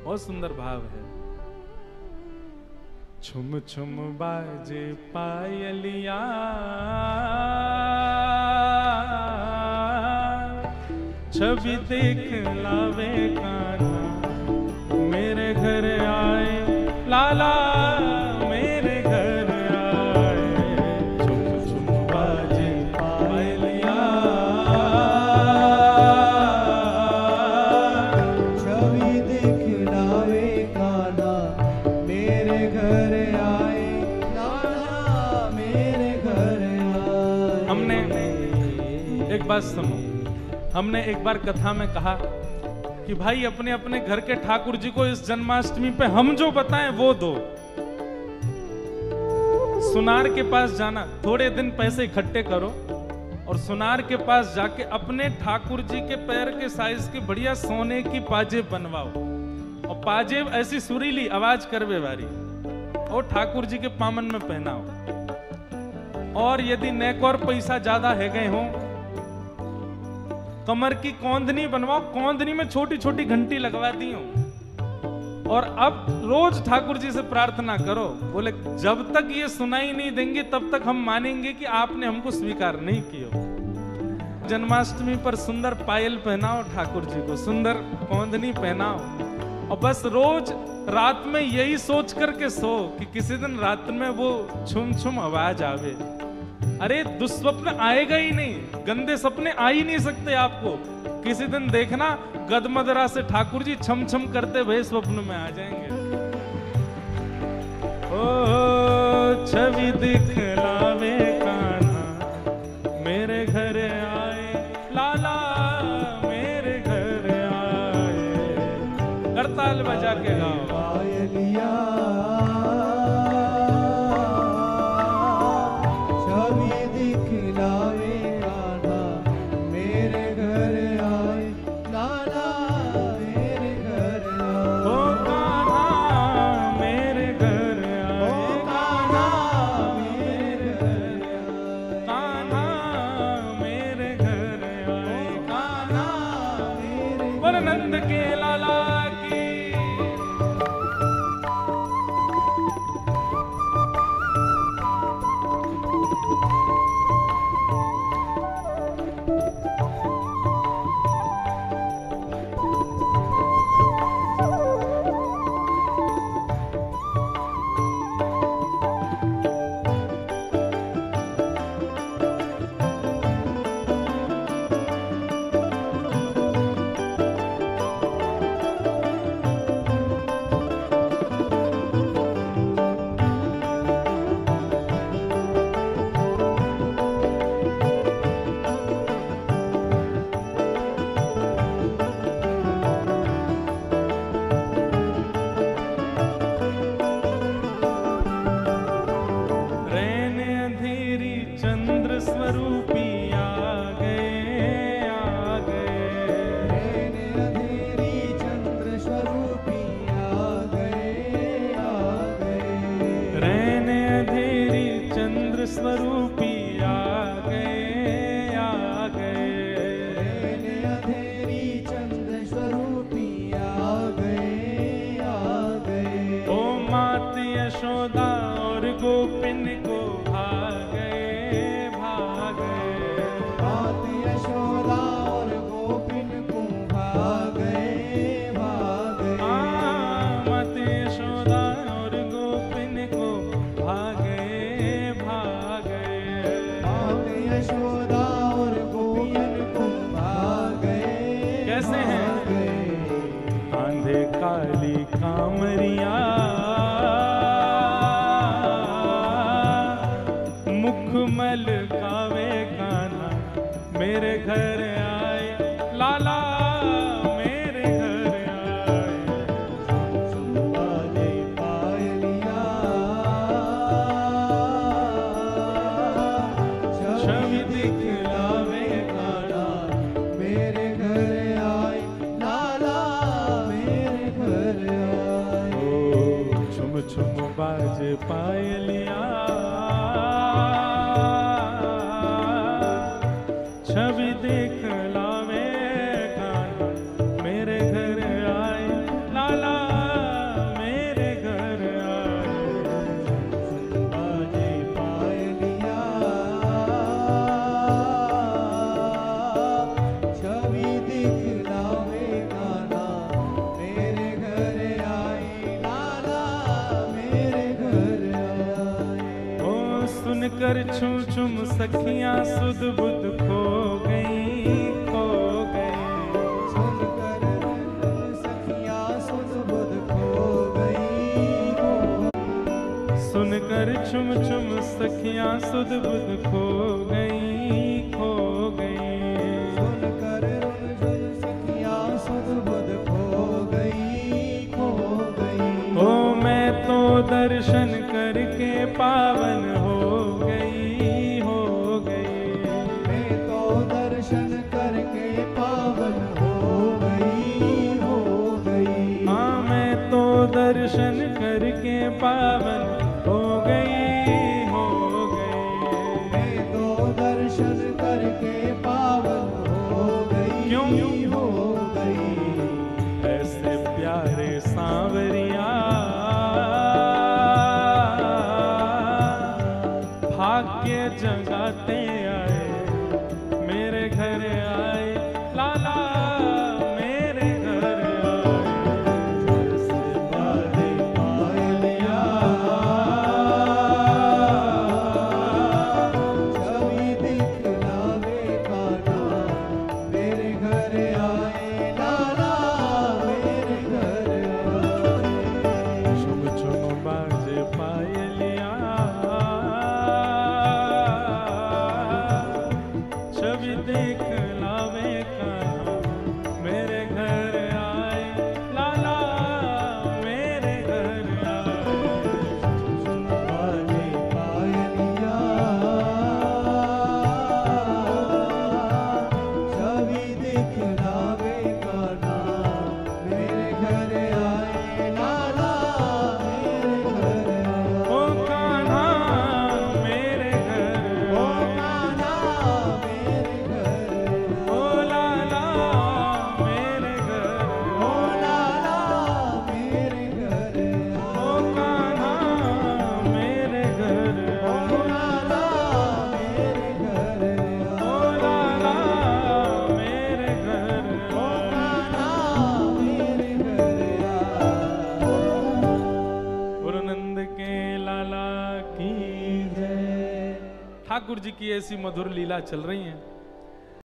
बहुत सुंदर भाव है। छुम छुम बाजे पायलिया, छवि देख लावे कान्हा, मेरे घर आए लाला, मेरे घर आए। छुम छुम बाजे पायलिया, छवि देख लावे कान्हा, मेरे घर आए लाला, मेरे घर आए। हमने एक बात सुनो, हमने एक बार कथा में कहा कि भाई अपने अपने घर के ठाकुर जी को इस जन्माष्टमी पे हम जो बताएं वो दो। सुनार के पास जाना, थोड़े दिन पैसे इकट्ठे करो और सुनार के पास जाके अपने ठाकुर जी के पैर के साइज की बढ़िया सोने की पाजेब बनवाओ, और पाजेब ऐसी सुरीली आवाज करवे वाली, और ठाकुर जी के पामन में पहनाओ। और यदि नेक और पैसा ज्यादा है गए हो, कमर की कौंधनी बनवाओ, कौंधनी में छोटी छोटी घंटी लगवा दी हो, और अब रोज ठाकुर जी से प्रार्थना करो, बोले जब तक ये सुनाई नहीं देंगे तब तक हम मानेंगे कि आपने हमको स्वीकार नहीं किया। जन्माष्टमी पर सुंदर पायल पहनाओ ठाकुर जी को, सुंदर कौंधनी पहनाओ, और बस रोज रात में यही सोच करके सो कि किसी दिन रात में वो छुम छुम आवाज आवे। अरे दुस्वप्न आएगा ही नहीं, गंदे सपने आ ही नहीं सकते आपको। किसी दिन देखना गदमदरा से ठाकुर जी छम छम करते हुए स्वप्न में आ जाएंगे। ओ छवि दिखलावे कान्हा, मेरे घर आए लाला, मेरे घर आए। करताल बजा के गाओ। पायलिया, छवि दिखलावे कान्हा, मेरे घर आए लाला, मेरे घर आए। ओ कान्हा मेरे घर आए, ओ कान्हा मेरे घर आए, कान्हा मेरे घर आए, कान्हा मेरे वर नंद के लाला की। स्वरूपी आ गए, आ गए। अंधेरी चंद्र स्वरूपी आ गए, आ गए। ओ मात यशोदा और गोपिन को भागे, भागे। मात यशोदा और गोपिन को भागे, भागे। मात यशोदा और गोपिन को भागे, भागे। मात यशोदा और गोपिन को भागे। कैसे हैं? आंधे काली कामरिया, मुखमल कावे कान्हा, मेरे घर आए लाला, मेरे घर आए। बाजे पायलिया, छवि दिखलावे कान्हा, मेरे घर आए लाला, मेरे घर आए। ओ छुम छुम बाजे पायलिया, छवि दिखलावे कान्हा, मेरे घर आए लाला। कर छूम छूम सखियां सुध बुध खो गई, खो गई। सुनकर सखियां सुध बुध खो गई, सुनकर छुम छुम सखियां सुध बुध खो गई, खो गई। सुनकर सखियां सुध बुध खो गई, खो गई। ओ मैं तो दर्शन करके पावन हो गई, हो गई। मैं तो दर्शन करके पावन हो गई, हो गई। हाँ मैं तो दर्शन करके पावन हो गई, हो गई। मैं तो दर्शन करके पावन हो गई, क्यों? हो गई। ऐसे प्यारे सांवरिया भाग्य जगाते आए, मेरे घर आए लाला, मेरे घर आए। जैसे बादे पायलिया छवि दिखलावे कान्हा, मेरे घर आए लाला, मेरे घर आए। शुभ शुभ बाजे पायलिया छवि देख लावे कहाँ, मेरे घर आए लाला, मेरे घर आए। बाजे पायलिया छवि दिखलावे कान्हा, मेरे घर आए लाला, मेरे घर आए। ओ कान्हा मेरे घर ओ आए, कान्हा मेरे घर, ओ लाला मेरे घर, ओ लाला मेरे घर, ओ कान्हा मेरे घर, ओ लाला मेरे घर, ओ लाला मेरे घर। ओ कान्हा मेरे घर। गुरु नंद के लाला की जय। ठाकुर जी की ऐसी मधुर लीला चल रही है।